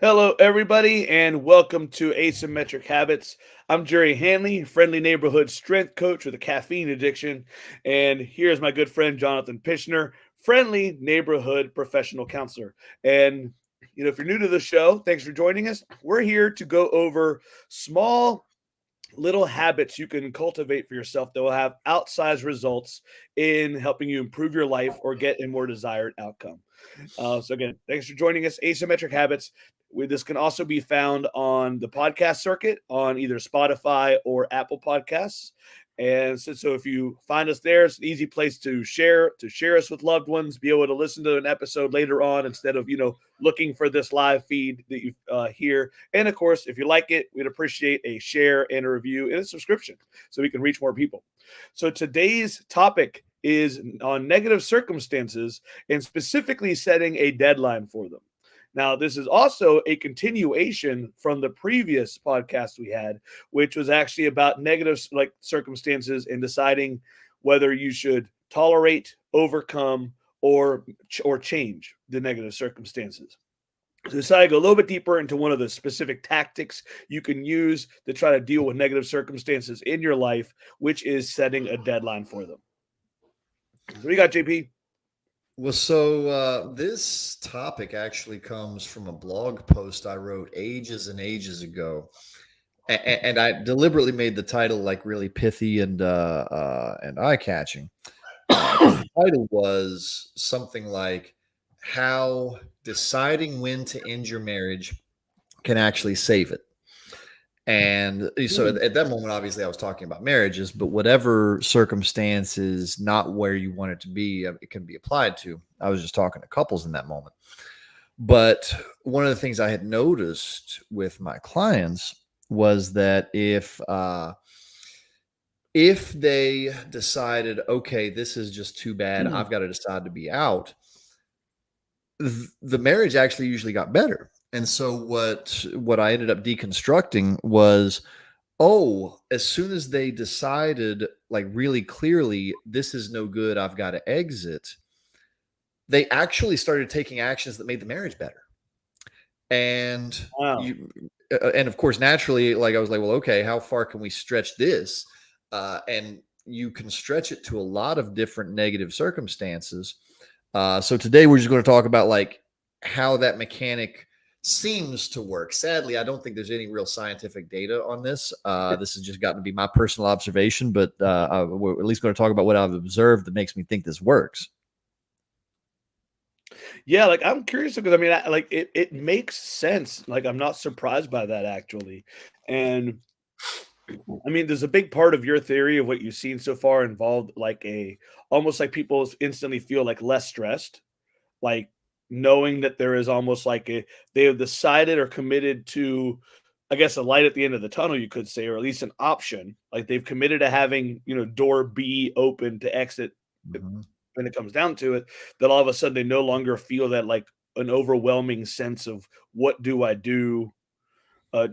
Hello, everybody, and welcome to Asymmetric Habits. I'm Jerry Hanley, friendly neighborhood strength coach with a caffeine addiction. And here's my good friend, Jonathan Pishner, friendly neighborhood professional counselor. And, if you're new to the show, thanks for joining us. We're here to go over small little habits you can cultivate for yourself that will have outsized results in helping you improve your life or get a more desired outcome. So again, thanks for joining us. Asymmetric Habits. This can also be found on the podcast circuit on either Spotify or Apple Podcasts. And so if you find us there, it's an easy place to share us with loved ones, be able to listen to an episode later on instead of looking for this live feed that you hear. And of course, if you like it, we'd appreciate a share and a review and a subscription so we can reach more people. So today's topic is on negative circumstances and specifically setting a deadline for them. Now, this is also a continuation from the previous podcast we had, which was actually about negative circumstances and deciding whether you should tolerate, overcome, or change the negative circumstances. So decided to go a little bit deeper into one of the specific tactics you can use to try to deal with negative circumstances in your life, which is setting a deadline for them. What do you got, JP? This topic actually comes from a blog post I wrote ages and ages ago, and I deliberately made the title like really pithy and eye catching, because the title was something like "How Deciding When to End Your Marriage Can Actually Save It." And so Hmm. at that moment, obviously, I was talking about marriages, but whatever circumstance is not where you want it to be, it can be applied to. I was just talking to couples in that moment. But one of the things I had noticed with my clients was that if they decided, okay, this is just too bad, I've got to decide to be out, the marriage actually usually got better. And so what I ended up deconstructing was, oh, as soon as they decided, like, really clearly, this is no good, I've got to exit, they actually started taking actions that made the marriage better. And Wow. you and of course, naturally, like, I was like, well, okay, how far can we stretch this? And you can stretch it to a lot of different negative circumstances. So today we're just going to talk about like how that mechanic seems to work. Sadly, I don't think there's any real scientific data on this. This has just gotten to be my personal observation, but we're at least going to talk about what I've observed that makes me think this works. Yeah, like I'm curious because I mean, it makes sense. Like I'm not surprised by that actually, and I mean, there's a big part of your theory of what you've seen so far involved like a almost like people instantly feel like less stressed, like knowing that there is almost like they have decided or committed to, I guess, a light at the end of the tunnel, you could say, or at least an option. Like they've committed to having door B open to exit Mhm. when it comes down to it, that all of a sudden they no longer feel that like an overwhelming sense of what do I do,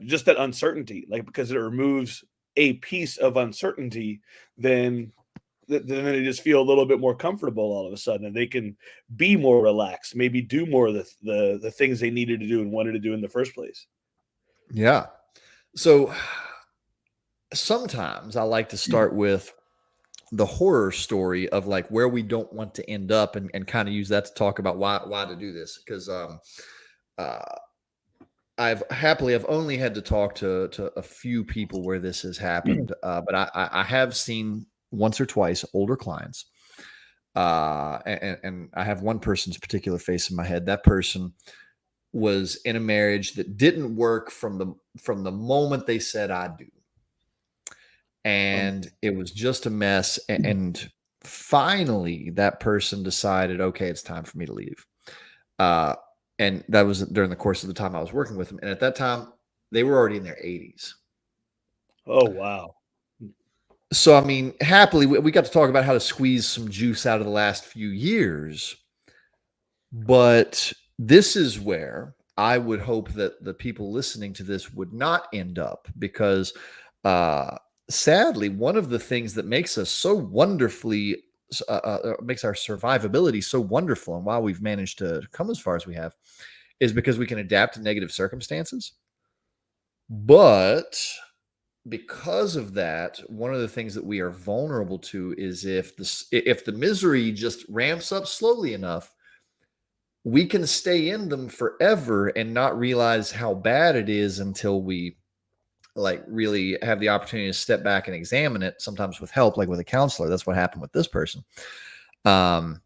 just that uncertainty, like because it removes a piece of uncertainty, then then they just feel a little bit more comfortable all of a sudden, and they can be more relaxed, maybe do more of the things they needed to do and wanted to do in the first place. Yeah. So sometimes I like to start with the horror story of like where we don't want to end up, and kind of use that to talk about why to do this. Because uh, I've only had to talk to a few people where this has happened, but I have seen once or twice older clients, and I have one person's particular face in my head. That person was in a marriage that didn't work from the moment they said I do, Um, and it was just a mess. And finally, that person decided, okay, it's time for me to leave. Uh, and that was during the course of the time I was working with them. And at that time, they were already in their 80s. oh wow. So, I mean, happily, we got to talk about how to squeeze some juice out of the last few years. But this is where I would hope that the people listening to this would not end up, because uh, sadly, one of the things that makes us so wonderfully makes our survivability so wonderful, and why we've managed to come as far as we have, is because we can adapt to negative circumstances. But because of that, one of the things that we are vulnerable to is if the misery just ramps up slowly enough, we can stay in them forever and not realize how bad it is until we like really have the opportunity to step back and examine it, sometimes with help, like with a counselor. That's what happened with this person. And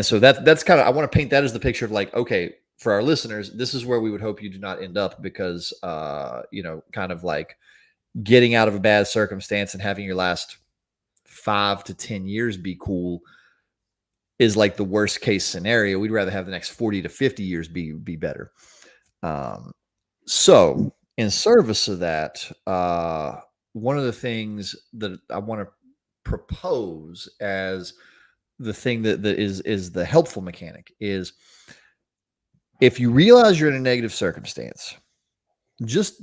so that's kind of, I want to paint that as the picture of like, okay, for our listeners, this is where we would hope you do not end up, because kind of like getting out of a bad circumstance and having your last 5 to 10 years be cool is like the worst case scenario. We'd rather have the next 40 to 50 years be better. So in service of that, one of the things that I want to propose as the thing that is the helpful mechanic is, if you realize you're in a negative circumstance, just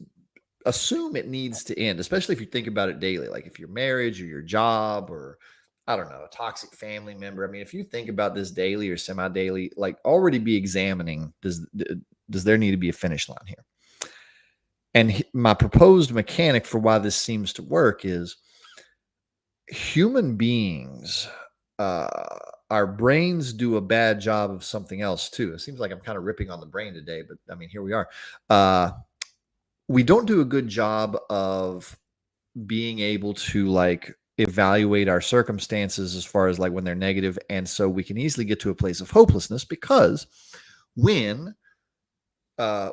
assume it needs to end, especially if you think about it daily, like if your marriage or your job or, I don't know, a toxic family member. I mean, if you think about this daily or semi-daily, like already be examining, does there need to be a finish line here? And my proposed mechanic for why this seems to work is, human beings, our brains do a bad job of something else too. It seems like I'm kind of ripping on the brain today, but I mean, here we are. We don't do a good job of being able to like evaluate our circumstances as far as like when they're negative. And so we can easily get to a place of hopelessness, because when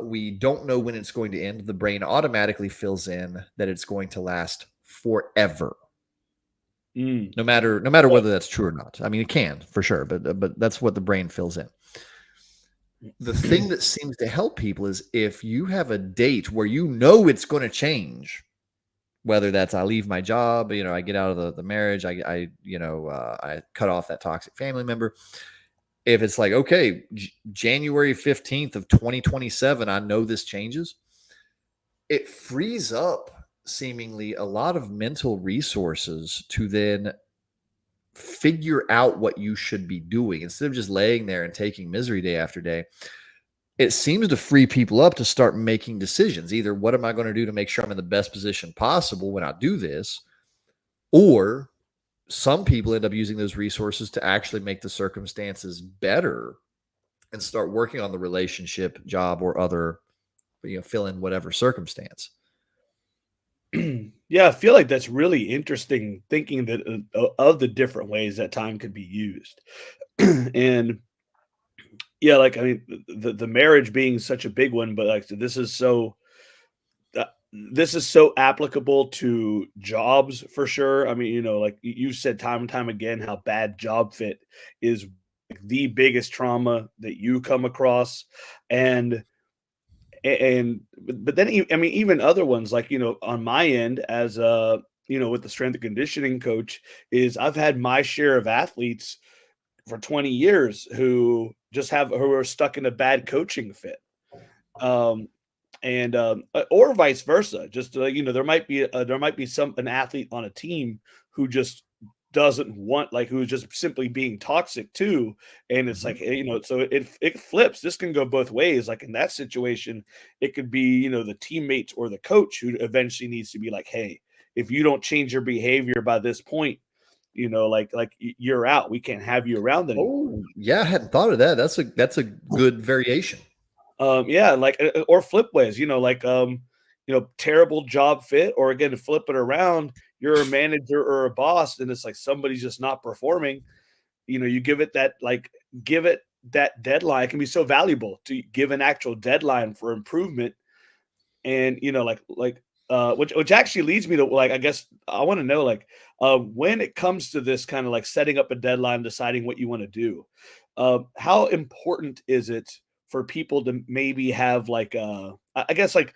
we don't know when it's going to end, the brain automatically fills in that it's going to last forever. No matter whether that's true or not. I mean, it can for sure, but that's what the brain fills in. The thing that seems to help people is if you have a date where you know it's going to change, whether that's I leave my job, I get out of the marriage, I cut off that toxic family member. If it's like, okay, January 15th of 2027, I know this changes, it frees up seemingly a lot of mental resources to then figure out what you should be doing instead of just laying there and taking misery day after day. It seems to free people up to start making decisions. Either what am I going to do to make sure I'm in the best position possible when I do this, or some people end up using those resources to actually make the circumstances better and start working on the relationship, job, or other, fill in whatever circumstance. Yeah, I feel like that's really interesting, thinking that of the different ways that time could be used. And yeah, like I mean, the marriage being such a big one, but like uh, this is so applicable to jobs for sure. I mean, like you said time and time again, how bad job fit is the biggest trauma that you come across. And but then I mean, even other ones, like on my end as with the strength and conditioning coach, is I've had my share of athletes for 20 years who are stuck in a bad coaching fit. um and or vice versa. Just there might be an athlete on a team who just doesn't want, like, who's just simply being toxic too. And it's like, so it flips. This can go both ways. Like in that situation, it could be the teammates or the coach who eventually needs to be like, hey, if you don't change your behavior by this point, you're out. We can't have you around anymore. Oh, yeah, I hadn't thought of that. That's a good variation. Yeah, like or flip ways, terrible job fit, or again, to flip it around, you're a manager or a boss, and it's like somebody's just not performing. You give it that deadline. It can be so valuable to give an actual deadline for improvement. And which actually leads me to, like, I guess I want to know, like, when it comes to this kind of like setting up a deadline, deciding what you want to do, how important is it for people to maybe have like I guess, like,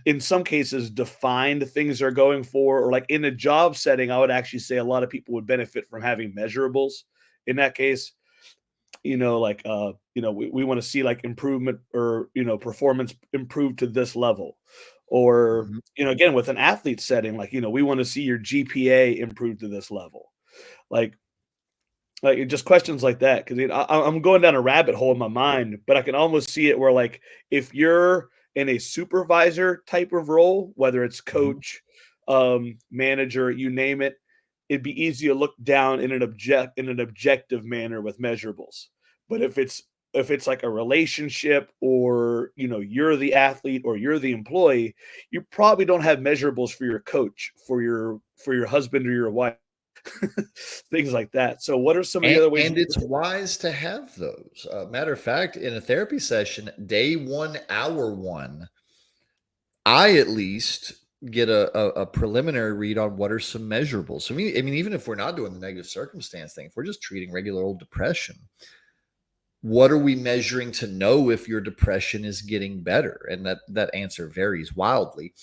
in some cases defined things they're going for, or like in a job setting, I would actually say a lot of people would benefit from having measurables in that case. We want to see like improvement, or performance improved to this level. Or Mhm. again, with an athlete setting, like we want to see your GPA improved to this level. Like Like, just questions like that, 'cause, I'm going down a rabbit hole in my mind, but I can almost see it where, like, if you're in a supervisor type of role, whether it's Mhm. coach, manager, you name it, it'd be easy to look down in an objective manner with measurables. But if it's like a relationship, or, you're the athlete or you're the employee, you probably don't have measurables for your coach, for your husband or your wife. Things like that. So what are some of the other ways And you it's wise to have those. Matter of fact, in a therapy session, day 1, hour 1, I at least get a preliminary read on what are some measurables. So, I mean, even if we're not doing the negative circumstance thing, if we're just treating regular old depression, what are we measuring to know if your depression is getting better? And that answer varies wildly.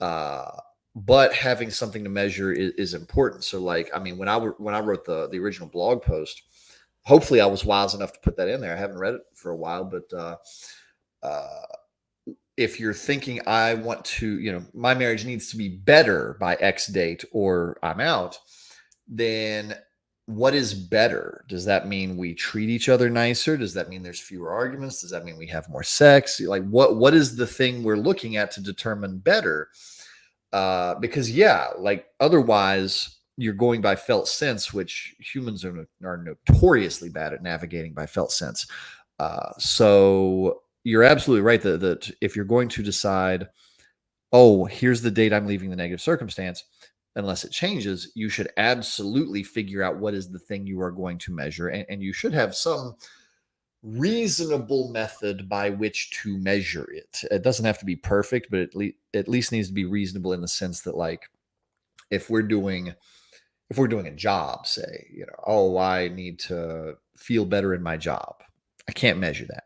Uh, but having something to measure is important. So, like, I mean, when I wrote the original blog post, hopefully I was wise enough to put that in there. I haven't read it for a while, but uh, if you're thinking, I want to, my marriage needs to be better by X date or I'm out, then what is better? Does that mean we treat each other nicer? Does that mean there's fewer arguments? Does that mean we have more sex? Like, what is the thing we're looking at to determine better? Because yeah, like, otherwise you're going by felt sense, which humans are notoriously bad at navigating by felt sense. So you're absolutely right that if you're going to decide, oh, here's the date I'm leaving the negative circumstance, unless it changes, you should absolutely figure out what is the thing you are going to measure. And you should have some reasonable method by which to measure it. It doesn't have to be perfect, but at least needs to be reasonable in the sense that, like, if we're doing a job, say, oh, I need to feel better in my job. I can't measure that,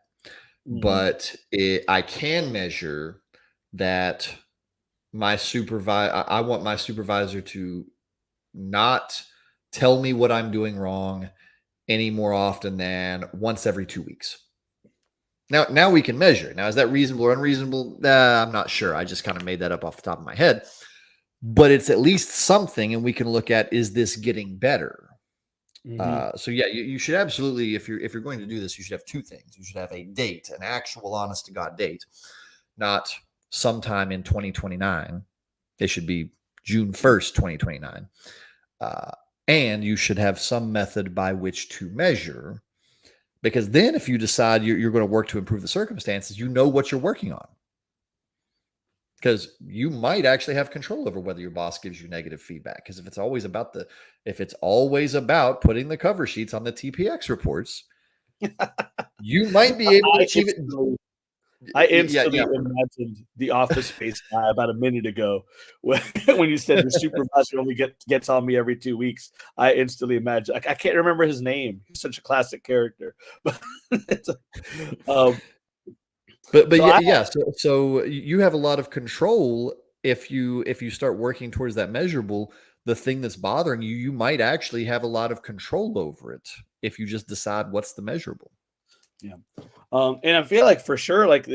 Mhm. but I can measure that I want my supervisor to not tell me what I'm doing wrong any more often than once every 2 weeks. Now we can measure. Now, is that reasonable or unreasonable? I'm not sure. I just kind of made that up off the top of my head. But it's at least something, and we can look at, is this getting better? Mhm. So yeah, you should absolutely, if you're going to do this, you should have two things. You should have a date, an actual honest to God date, not sometime in 2029. It should be June 1st, 2029. Uh, and you should have some method by which to measure, because then if you decide you're going to work to improve the circumstances, you know what you're working on. Because you might actually have control over whether your boss gives you negative feedback. Because if it's always about putting the cover sheets on the TPX reports, you might be able to I achieve it. instantly I Yeah, instantly yeah. imagined the Office Space guy about a minute ago when when you said the supervisor only gets on me every 2 weeks. I instantly imagined. I can't remember his name. He's such a classic character. But it's, um, But so yeah, I yeah. So you have a lot of control if you start working towards that measurable. The thing that's bothering you, you might actually have a lot of control over it if you just decide what's the measurable. Yeah. And I feel like for sure, like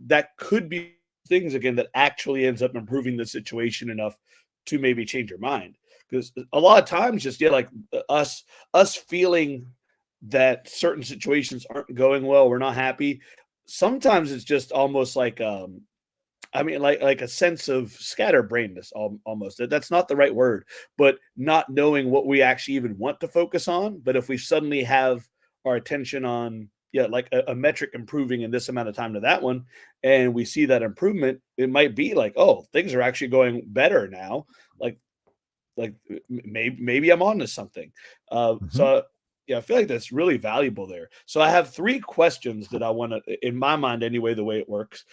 that could be things again that actually ends up improving the situation enough to maybe change your mind. Because a lot of times, just like us feeling that certain situations aren't going well, we're not happy. Sometimes it's just almost like I mean, like a sense of scatterbrainedness, almost. That's not the right word, but not knowing what we actually even want to focus on. But if we suddenly have our attention on, yeah, like a metric improving in this amount of time to that one, and we see that improvement, it might be like, oh, things are actually going better now. Like, maybe I'm on to something. Mhm. So yeah, I feel like that's really valuable there. So I have three questions that I want to, in my mind anyway, the way it works,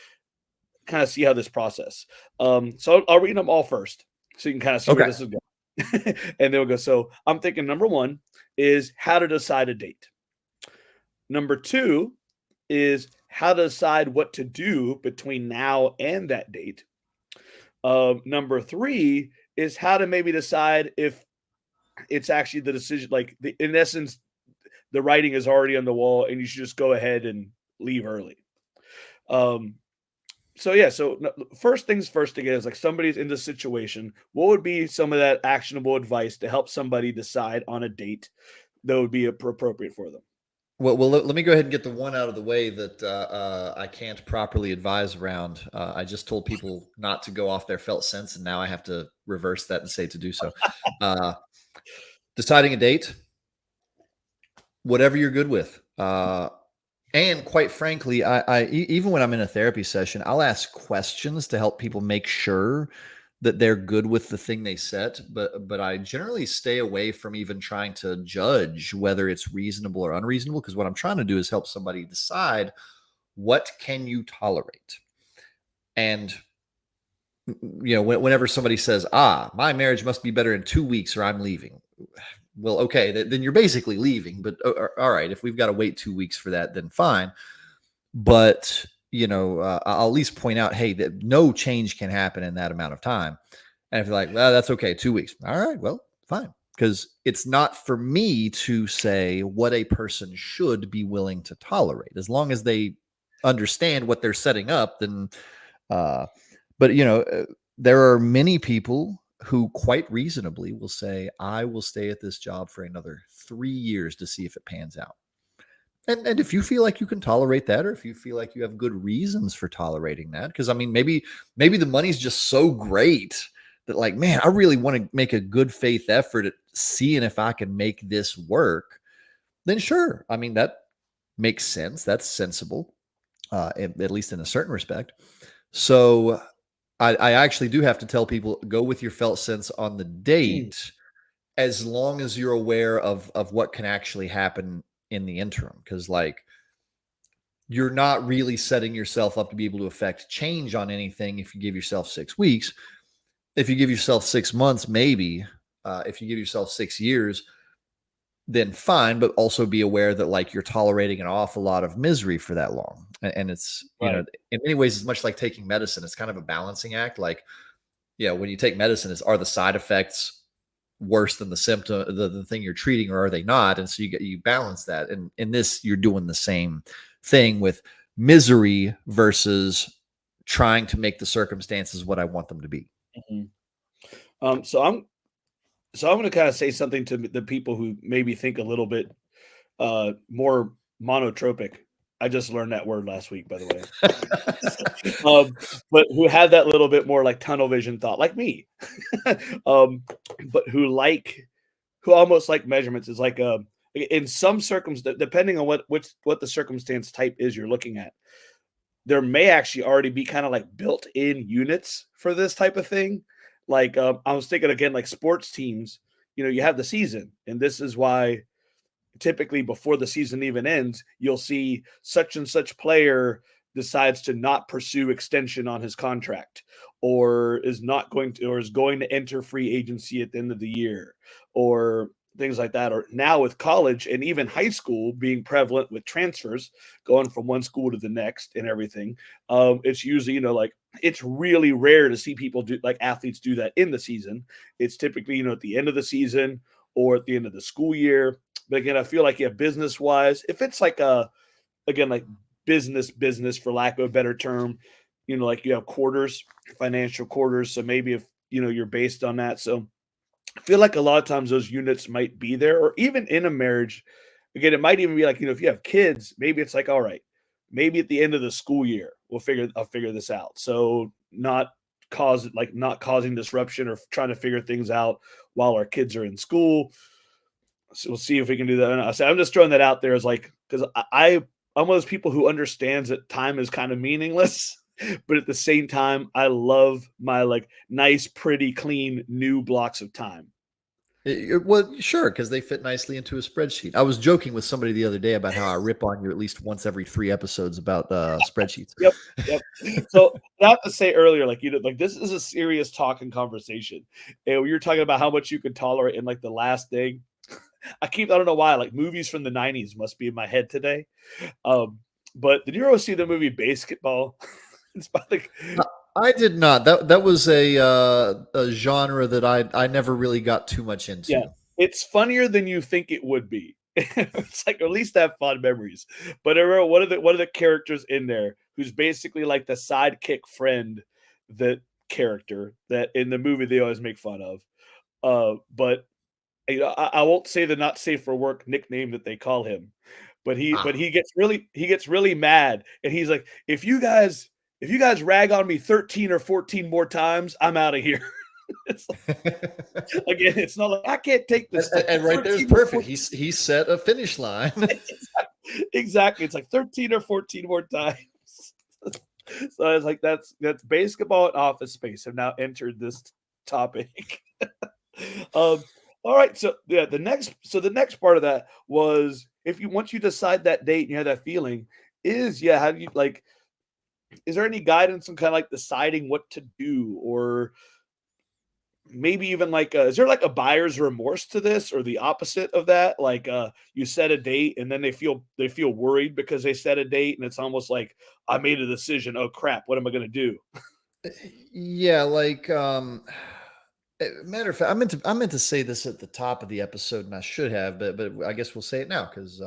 kind of see how this process. So I'll read them all first, so you can kind of see where Okay. this is going, and then we'll go. So I'm thinking number one is how to decide a date. Number two is how to decide what to do between now and that date. Number three is how to maybe decide if it's actually the decision, like in essence, the writing is already on the wall, and you should just go ahead and leave early. Um, So yeah, so first things first again is like somebody's in this situation. What would be some of that actionable advice to help somebody decide on a date that would be appropriate for them. Well, let me go ahead and get the one out of the way that I can't properly advise around. I just told people not to go off their felt sense, and now I have to reverse that and say to do so. Uh, Deciding a date, whatever you're good with. And quite frankly, even when I'm in a therapy session, I'll ask questions to help people make sure that they're good with the thing they set. But I generally stay away from even trying to judge whether it's reasonable or unreasonable, because what I'm trying to do is help somebody decide what can you tolerate. And whenever somebody says, my marriage must be better in 2 weeks or I'm leaving. Well, okay, then you're basically leaving. But all right, if we've got to wait 2 weeks for that, then fine. But I'll at least point out, hey, that no change can happen in that amount of time. And if you're like, well, that's okay, 2 weeks. All right, well, fine. Because it's not for me to say what a person should be willing to tolerate. As long as they understand what they're setting up, then but there are many people who quite reasonably will say, I will stay at this job for another 3 years to see if it pans out. And if you feel like you can tolerate that, or if you feel like you have good reasons for tolerating that, because I mean, maybe the money's just so great that, like, man, I really want to make a good faith effort at seeing if I can make this work, then sure. I mean, that makes sense. That's sensible, at least in a certain respect. So I actually do have to tell people, go with your felt sense on the date, as long as you're aware of what can actually happen in the interim. Because, like, you're not really setting yourself up to be able to affect change on anything if you give yourself 6 weeks. If you give yourself 6 months, maybe. If you give yourself 6 years, then fine, but also be aware that, like, you're tolerating an awful lot of misery for that long. And it's, Right. in many ways, it's much like taking medicine. It's kind of a balancing act. Like, when you take medicine, are the side effects worse than the symptom, the thing you're treating, or are they not? And so you balance that. And in this, you're doing the same thing with misery versus trying to make the circumstances what I want them to be. Mm-hmm. So I'm going to kind of say something to the people who maybe think a little bit more monotropic. I just learned that word last week, by the way. But who have that little bit more like tunnel vision thought, like me. But who almost like measurements is like in some circumstance, depending on what the circumstance type is you're looking at, there may actually already be kind of like built-in units for this type of thing. Like I was thinking again, like sports teams, you have the season, and this is why typically before the season even ends, you'll see such and such player decides to not pursue extension on his contract, or is going to enter free agency at the end of the year, or things like that. Or now with college and even high school being prevalent with transfers going from one school to the next and everything, it's usually, like, it's really rare to see people do, like, athletes do that in the season. It's typically, at the end of the season or at the end of the school year. But again, I feel like, yeah, business wise, if it's like like business for lack of a better term, like you have quarters, financial quarters. So maybe if you're based on that. So I feel like a lot of times those units might be there, or even in a marriage. Again, it might even be like, if you have kids, maybe it's like, all right, maybe at the end of the school year, I'll figure this out. So not causing disruption or trying to figure things out while our kids are in school. So we'll see if we can do that. So I'm just throwing that out there as like, because I'm one of those people who understands that time is kind of meaningless, but at the same time, I love my like nice, pretty, clean new blocks of time. Well, sure, because they fit nicely into a spreadsheet. I was joking with somebody the other day about how I rip on you at least once every 3 episodes about spreadsheets. Yep, yep. So I have to say earlier, like, like, this is a serious talking conversation, and we were talking about how much you could tolerate in like the last thing. I don't know why, like, movies from the 90s must be in my head today. But did you ever see the movie Basketball? It's about like, I did not. That was a genre that I never really got too much yeah, into. it's funnier than you think it would be. It's like, at least have fond memories. But I remember one of the characters in there who's basically like the sidekick friend, that character that in the movie they always make fun of. But I won't say the not safe for work nickname that they call him, but Ah. he gets really mad, and he's like, if you guys rag on me 13 or 14 more times, I'm out of here. It's like, again, it's not like I can't take this. It's like And right there is 13 or perfect. 14. He set a finish line. Exactly. It's like 13 or 14 more times. So I was like, that's basketball and office space have now entered this topic. um, all right. So yeah, the next part of that was if you once you decide that date and you have that feeling, is yeah, how do you like is there any guidance on kind of like deciding what to do or maybe even like is there like a buyer's remorse to this or the opposite of that? Like you set a date and then they feel worried because they set a date and it's almost like I made a decision. Oh crap, what am I gonna do? Yeah, like matter of fact, I meant to say this at the top of the episode, and I should have, but I guess we'll say it now because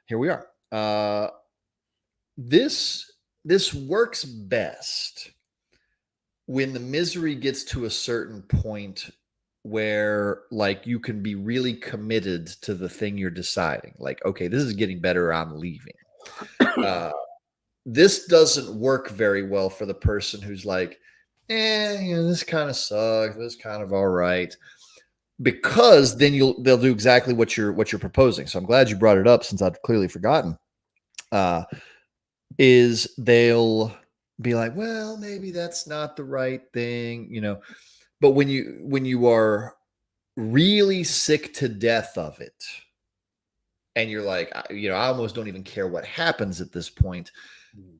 here we are. This this works best when the misery gets to a certain point where like you can be really committed to the thing you're deciding. Like, okay, this is getting better. I'm leaving. Uh, this doesn't work very well for the person who's like, this kind of sucks. This kind of all right. Because then they'll do exactly what you're proposing. So I'm glad you brought it up since I've clearly forgotten. Uh, is they'll be like, well, maybe that's not the right thing, But when you are really sick to death of it, and you're like, I almost don't even care what happens at this point,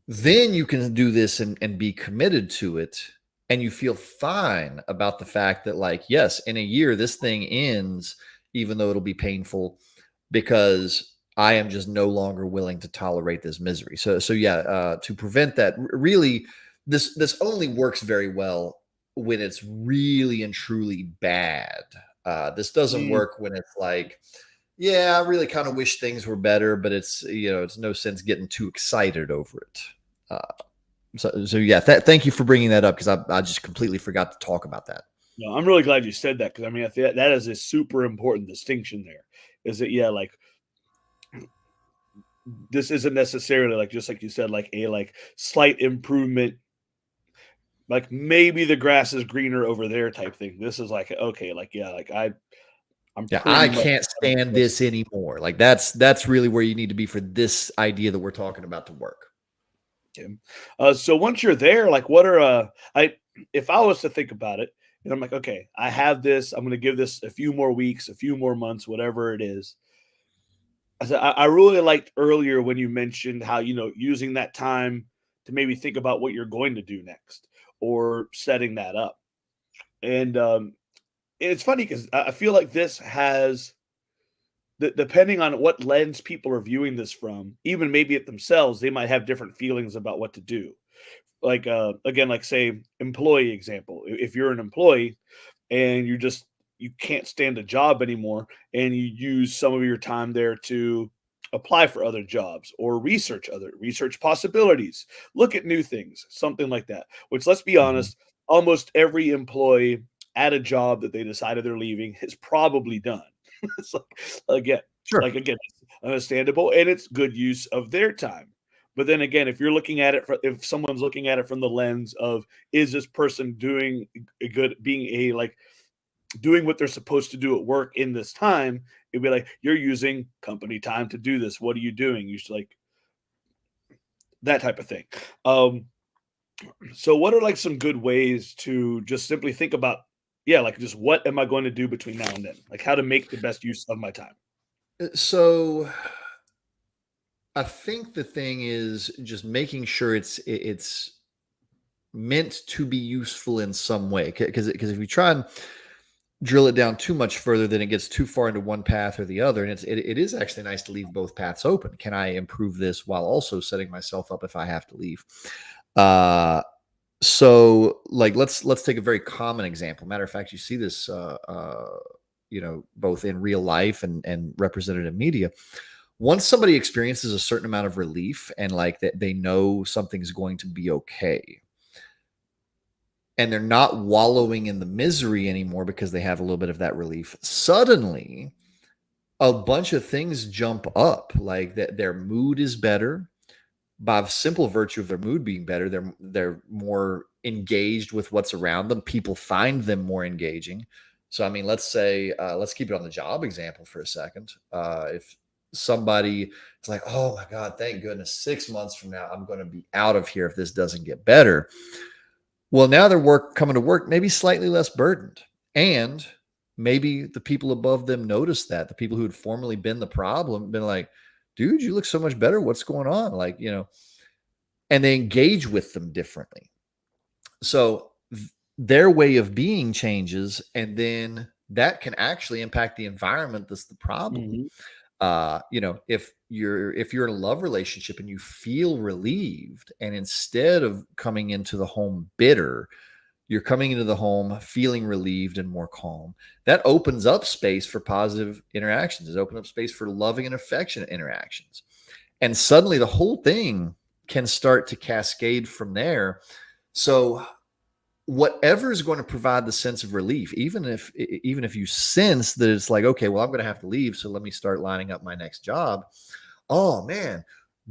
then you can do this and be committed to it. And you feel fine about the fact that, like, yes, in a year, this thing ends, even though it'll be painful, because I am just no longer willing to tolerate this misery. So yeah, to prevent that, really, this only works very well when it's really and truly bad. This doesn't Mm, work when it's like, yeah, I really kind of wish things were better, but it's no sense getting too excited over it. Uh, so yeah, thank you for bringing that up because I just completely forgot to talk about that. no, I'm really glad you said that because I mean I think that is a super important distinction there. Is that yeah, like this isn't necessarily like just like you said, like a like slight improvement, like maybe the grass is greener over there type thing. This is like okay, like yeah, like I'm Yeah, I pretty much can't stand this anymore. Like that's really where you need to be for this idea that we're talking about to work. him. So once you're there, like what are I if I was to think about it, and I'm like, okay, I have this, I'm gonna give this a few more weeks, a few more months, whatever it is. I really liked earlier when you mentioned how, using that time to maybe think about what you're going to do next or setting that up. And it's funny because I feel like this has depending on what lens people are viewing this from, even maybe it themselves, they might have different feelings about what to do. Like again, like say employee example. If you're an employee and you can't stand a job anymore and you use some of your time there to apply for other jobs or research possibilities, look at new things, something like that. Which let's be Mhm. honest, almost every employee at a job that they decided they're leaving has probably done. It's again, Sure. again, it's understandable and it's good use of their time. But then again, if you're looking at it, if someone's looking at it from the lens of is this person doing a good, being a like doing what they're supposed to do at work in this time, it'd be like you're using company time to do this. What are you doing? You should like that type of thing. Um, so what are like some good ways to just simply think about, yeah, like just what am I going to do between now and then? Like how to make the best use of my time. So I think the thing is just making sure it's meant to be useful in some way. Because if you try and drill it down too much further, then it gets too far into one path or the other. And it is actually nice to leave both paths open. Can I improve this while also setting myself up if I have to leave? Uh, so like let's take a very common example. Matter of fact, you see this both in real life and represented in media. Once somebody experiences a certain amount of relief and like that they know something's going to be okay, and they're not wallowing in the misery anymore because they have a little bit of that relief, suddenly a bunch of things jump up, like that their mood is better by simple virtue of their mood being better. They're more engaged with what's around them. People find them more engaging. So I mean, let's say let's keep it on the job example for a second. If somebody is like, oh my God, thank goodness, 6 months from now I'm going to be out of here if this doesn't get better. Well, now they're coming to work maybe slightly less burdened, and maybe the people above them notice that. The people who had formerly been the problem been like, dude, you look so much better. What's going on? Like, and they engage with them differently. So their way of being changes, and then that can actually impact the environment that's the problem. If you're in a love relationship and you feel relieved, and instead of coming into the home bitter, you're coming into the home feeling relieved and more calm, that opens up space for positive interactions. It opens up space for loving and affectionate interactions. And suddenly the whole thing can start to cascade from there. So whatever is going to provide the sense of relief, even if you sense that it's like, okay, well, I'm going to have to leave, so let me start lining up my next job. Oh man,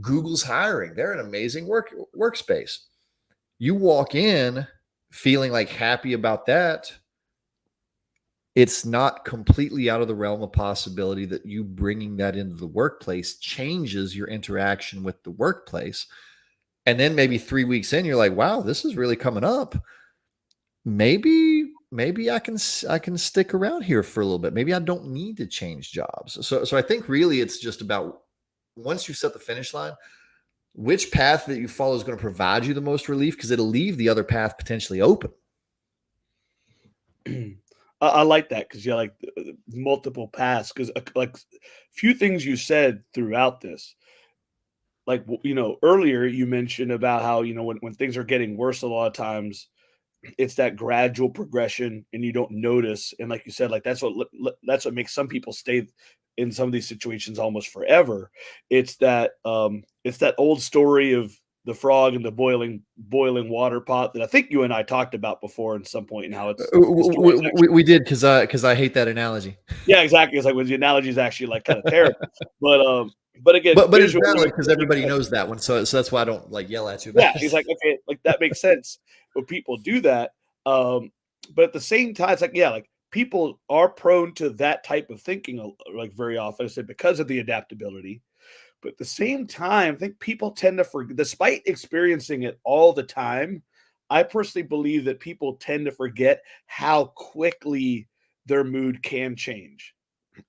Google's hiring. They're an amazing workspace. You walk in feeling like happy about that. It's not completely out of the realm of possibility that you bringing that into the workplace changes your interaction with the workplace. And then maybe 3 weeks in, you're like, wow, this is really coming up. Maybe I can stick around here for a little bit. Maybe I don't need to change jobs. So I think really it's just about, once you set the finish line, which path that you follow is going to provide you the most relief, because it'll leave the other path potentially open. I like that, because like multiple paths, because like few things you said throughout this, like earlier you mentioned about how when things are getting worse, a lot of times it's that gradual progression and you don't notice, and like you said, like that's what makes some people stay in some of these situations almost forever. It's that old story of the frog in the boiling water pot that I think you and I talked about before at some point, and how it's the story is actually, We did, because I hate that analogy. yeah, exactly. It's like, when the analogy is actually like kind of terrible, but again, But it's visually valid it because makes everybody sense. knows that one. So that's why I don't like yell at you Yeah, about he's it. like, okay, like that makes sense when people do that. But at the same time, it's like, yeah, like people are prone to that type of thinking, like very often, I said, because of the adaptability. But at the same time, I think people tend to forget, despite experiencing it all the time. I personally believe that people tend to forget how quickly their mood can change.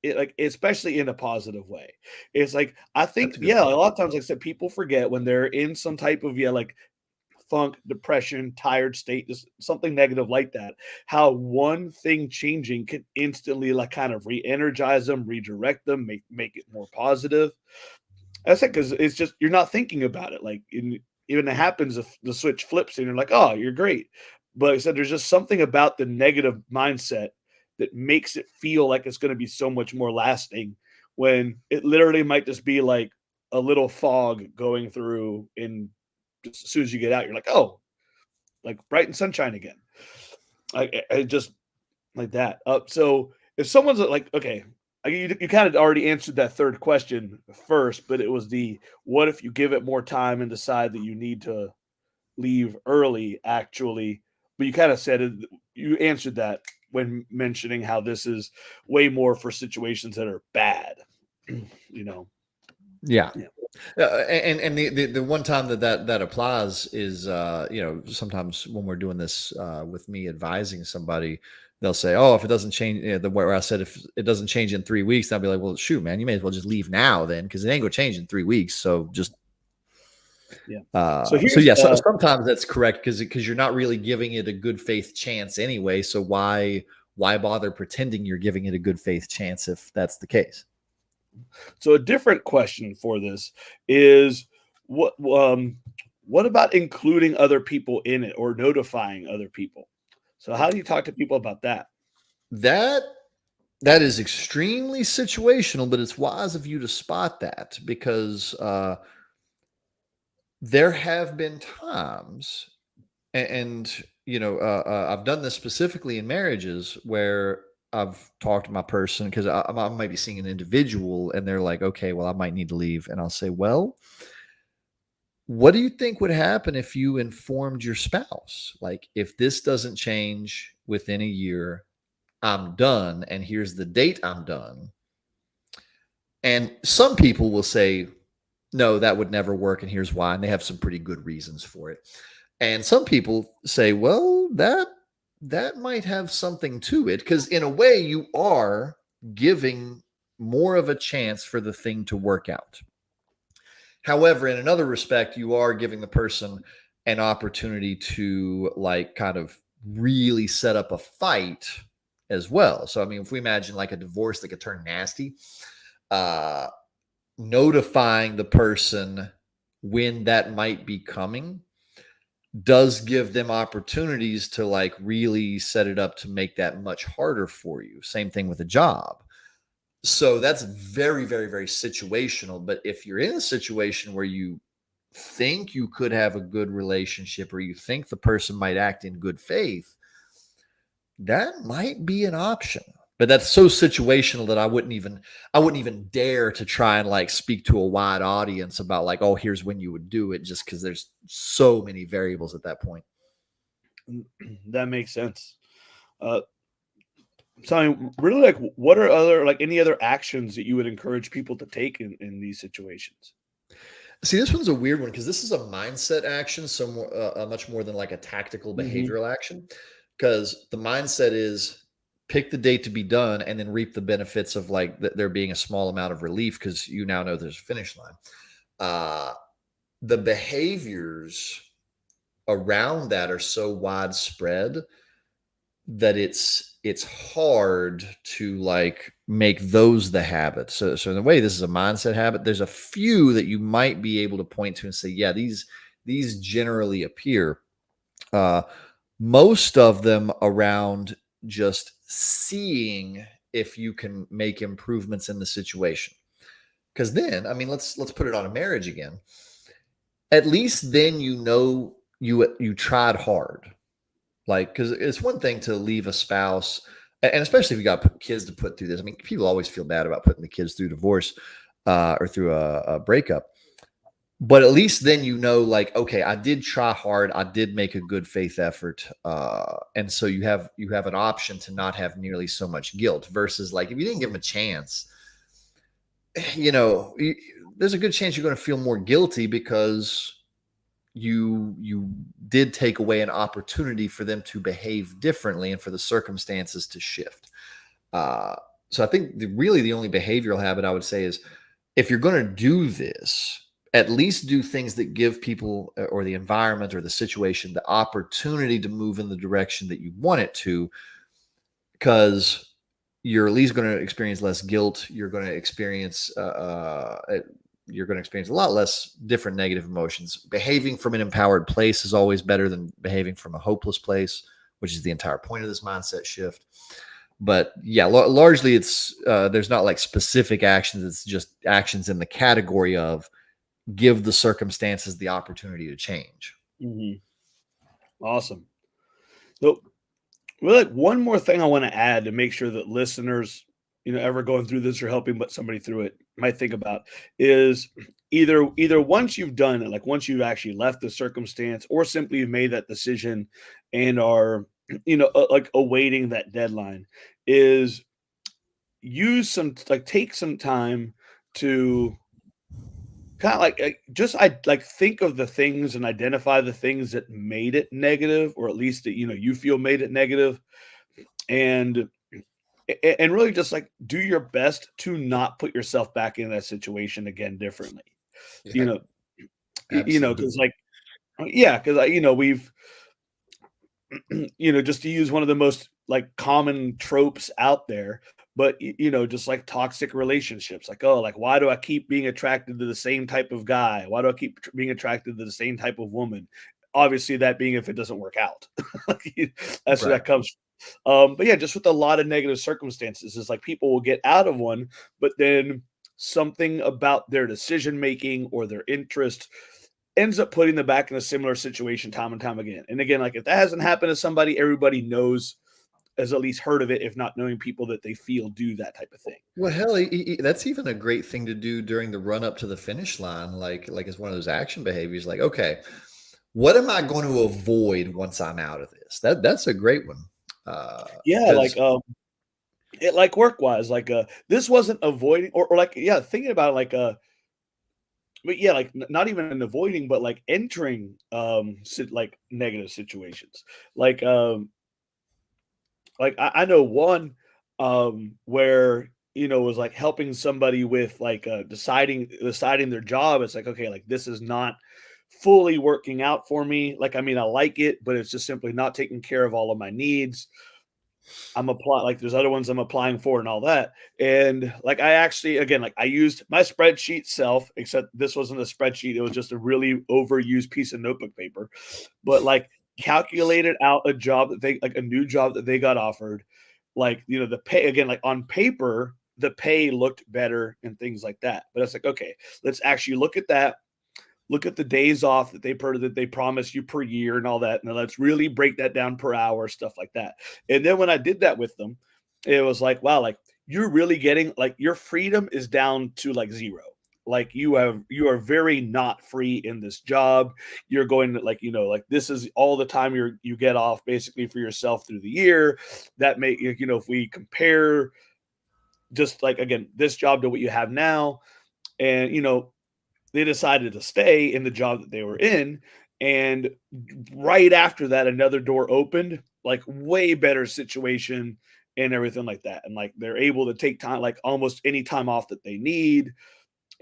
Like, especially in a positive way. It's like, I think, That's a good yeah, a point. lot of times, like I said, people forget when they're in some type of, yeah, like funk, depression, tired state, just something negative like that, how one thing changing can instantly like kind of re-energize them, redirect them, make it more positive. That's it, because it's just you're not thinking about it. Like, even it happens if the switch flips and you're like, oh, you're great. But like I said, there's just something about the negative mindset that makes it feel like it's going to be so much more lasting, when it literally might just be like a little fog going through, and just as soon as you get out, you're like, oh, like bright and sunshine again. I just like that. So if someone's like, okay, you kind of already answered that third question first, but it was the, what if you give it more time and decide that you need to leave early, actually. But you kind of said it, you answered that when mentioning how this is way more for situations that are bad, you know. Yeah. Yeah. And the one time that applies is sometimes when we're doing this with me advising somebody, they'll say, oh, if it doesn't change, where I said if it doesn't change in 3 weeks, I'll be like, well, shoot, man, you may as well just leave now then, because it ain't gonna change in 3 weeks. So just Yeah. So so here's yeah, so sometimes that's correct, because you're not really giving it a good faith chance anyway. So why bother pretending you're giving it a good faith chance if that's the case? So a different question for this is, what about including other people in it, or notifying other people? So how do you talk to people about that? That that is extremely situational, but it's wise of you to spot that, because there have been times, and I've done this specifically in marriages where I've talked to my person because I might be seeing an individual and they're like, okay, well, I might need to leave. And I'll say, well, what do you think would happen if you informed your spouse? Like, if this doesn't change within a year, I'm done. And here's the date I'm done. And some people will say, no, that would never work. And here's why. And they have some pretty good reasons for it. And some people say, well, that might have something to it, because in a way you are giving more of a chance for the thing to work out. However, in another respect, you are giving the person an opportunity to like kind of really set up a fight as well. So I mean, if we imagine like a divorce that could turn nasty, uh notifying the person when that might be coming does give them opportunities to like really set it up to make that much harder for you. Same thing with a job. So that's very, very, very situational. But if you're in a situation where you think you could have a good relationship or you think the person might act in good faith, that might be an option. But that's so situational that I wouldn't even dare to try and like speak to a wide audience about like, oh, here's when you would do it, just because there's so many variables at that point. That makes sense. Uh, so I mean, really, like, what are any other actions that you would encourage people to take in these situations? See, this one's a weird one because this is a mindset action, so more, much more than like a tactical Hmm. behavioral action. Because the mindset is pick the date to be done and then reap the benefits of like there being a small amount of relief because you now know there's a finish line. Uh, the behaviors around that are so widespread that it's hard to like make those the habit. So in a way, this is a mindset habit. There's a few that you might be able to point to and say, yeah, these generally appear. Uh, most of them around just seeing if you can make improvements in the situation. Because then, I mean, let's put it on a marriage again. At least then you know you tried hard. Like, because it's one thing to leave a spouse, and especially if you got kids to put through this. I mean, people always feel bad about putting the kids through divorce or through a breakup. But at least then you know, like, okay, I did try hard. I did make a good faith effort, and so you have an option to not have nearly so much guilt. Versus, like, if you didn't give them a chance, you know, there's a good chance you're going to feel more guilty because you did take away an opportunity for them to behave differently and for the circumstances to shift. Uh, so I think really the only behavioral habit I would say is if you're going to do this, at least do things that give people or the environment or the situation the opportunity to move in the direction that you want it to, because you're at least going to experience less guilt. You're going to experience a lot less different negative emotions. Behaving from an empowered place is always better than behaving from a hopeless place, which is the entire point of this mindset shift. But yeah, largely it's there's not like specific actions. It's just actions in the category of give the circumstances the opportunity to change. Hmm. Awesome. So, well, like one more thing I want to add to make sure that listeners, ever going through this or helping but somebody through it might think about is either once you've done it, like once you've actually left the circumstance, or simply you've made that decision and are, like awaiting that deadline, is use some like take some time to kind of just I like think of the things and identify the things that made it negative, or at least that you feel made it negative, and and really just like do your best to not put yourself back in that situation again differently. You Yeah, know, because absolutely. like yeah, because we've just to use one of the most like common tropes out there, but just like toxic relationships, like, oh, like why do I keep being attracted to the same type of guy? Why do I keep being attracted to the same type of woman? Obviously, that being if it doesn't work out. That's where Right. that comes but yeah, just with a lot of negative circumstances, is like people will get out of one, but then something about their decision making or their interest ends up putting them back in a similar situation time and time again. And again, like if that hasn't happened to somebody, everybody knows, has at least heard of it, if not knowing people that they feel do that type of thing. Well, hell, that's even a great thing to do during the run up to the finish line. Like it's one of those action behaviors. Like, okay, what am I going to avoid once I'm out of this? That's a great one. Yeah, Because it like work wise, this wasn't avoiding or like thinking about it, but yeah, like not even avoiding, but like entering like negative situations. Like I know one where was like helping somebody with deciding their job. It's like, okay, like this is not fully working out for me. Like, I mean, I like it, but it's just simply not taking care of all of my needs. I'm applying, like there's other ones I'm applying for and all that. And like I actually, again, like I used my spreadsheet self, except this wasn't a spreadsheet, it was just a really overused piece of notebook paper. But like calculated out a job that they like a new job that they got offered. Like, the pay again, like on paper, the pay looked better and things like that. But it's like, okay, let's actually look at that. Look at the days off that they promise you per year and all that. And let's really break that down per hour, stuff like that. And then when I did that with them, it was like, wow, like you're really getting like your freedom is down to like zero. Like you are very not free in this job. You're going to like this is all the time you get off basically for yourself through the year. That may, if we compare just like again, this job to what you have now, and they decided to stay in the job that they were in. And right after that, another door opened, like way better situation and everything like that. And like they're able to take time, like almost any time off that they need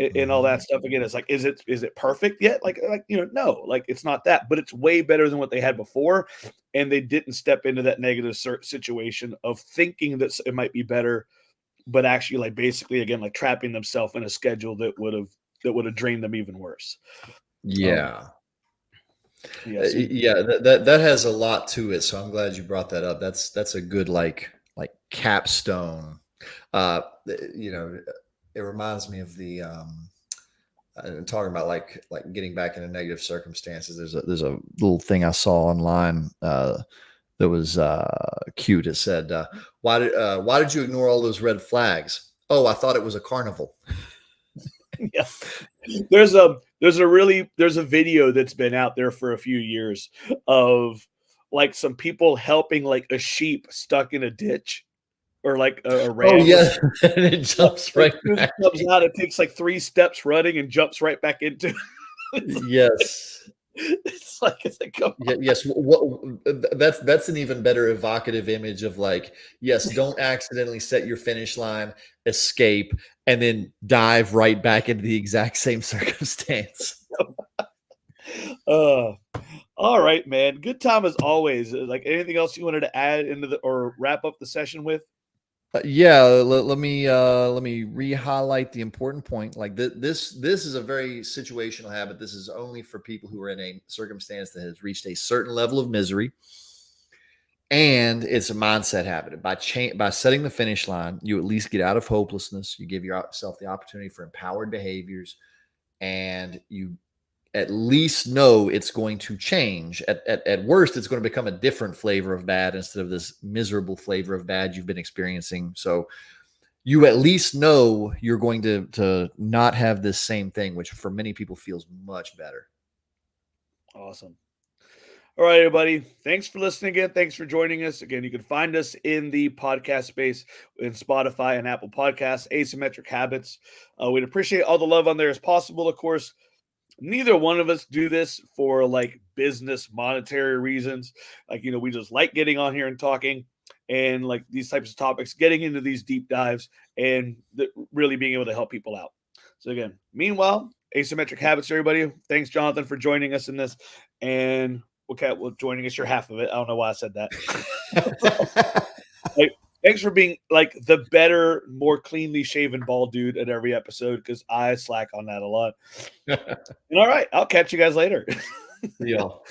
and all that stuff. Again, it's like, is it perfect yet? No, like it's not that, but it's way better than what they had before. And they didn't step into that negative situation of thinking that it might be better, but actually like basically again, like trapping themselves in a schedule that would have drained them even worse. Um, yeah, yeah. So yeah, that has a lot to it. So I'm glad you brought that up. That's a good like capstone. Uh, it reminds me of the talking about like getting back into negative circumstances. There's a little thing I saw online that was cute. It said, why did you ignore all those red flags? Oh, I thought it was a carnival. yeah, there's a video that's been out there for a few years of like some people helping like a sheep stuck in a ditch or like a Oh ram or yeah, something. and it jumps Like, right as soon as it back. comes out, it takes like 3 steps running and jumps right back into it. It's Yes. it's like, come on. Yes. That's an even better evocative image of like, yes, don't accidentally set your finish line, escape, and then dive right back into the exact same circumstance. Uh, all right, man. Good time as always. Like anything else you wanted to add into the or wrap up the session with? Yeah, let me re-highlight the important point. Like this is a very situational habit. This is only for people who are in a circumstance that has reached a certain level of misery, and it's a mindset habit. By setting the finish line, you at least get out of hopelessness. You give yourself the opportunity for empowered behaviors, and you at least know it's going to change. At worst, it's going to become a different flavor of bad instead of this miserable flavor of bad you've been experiencing. So you at least know you're going to not have this same thing, which for many people feels much better. Awesome. All right, everybody. Thanks for listening again. Thanks for joining us. Again, you can find us in the podcast space in Spotify and Apple Podcasts, Asymmetric Habits. We'd appreciate all the love on there as possible. Of course, neither one of us do this for like business, monetary reasons. Like, we just like getting on here and talking and like these types of topics, getting into these deep dives and really being able to help people out. So, again, meanwhile, Asymmetric Habits, everybody. Thanks, Jonathan, for joining us in this. And okay, well, joining us, you're half of it. I don't know why I said that. Like, thanks for being like the better, more cleanly shaven bald dude at every episode because I slack on that a lot. And all right, I'll catch you guys later. See y'all.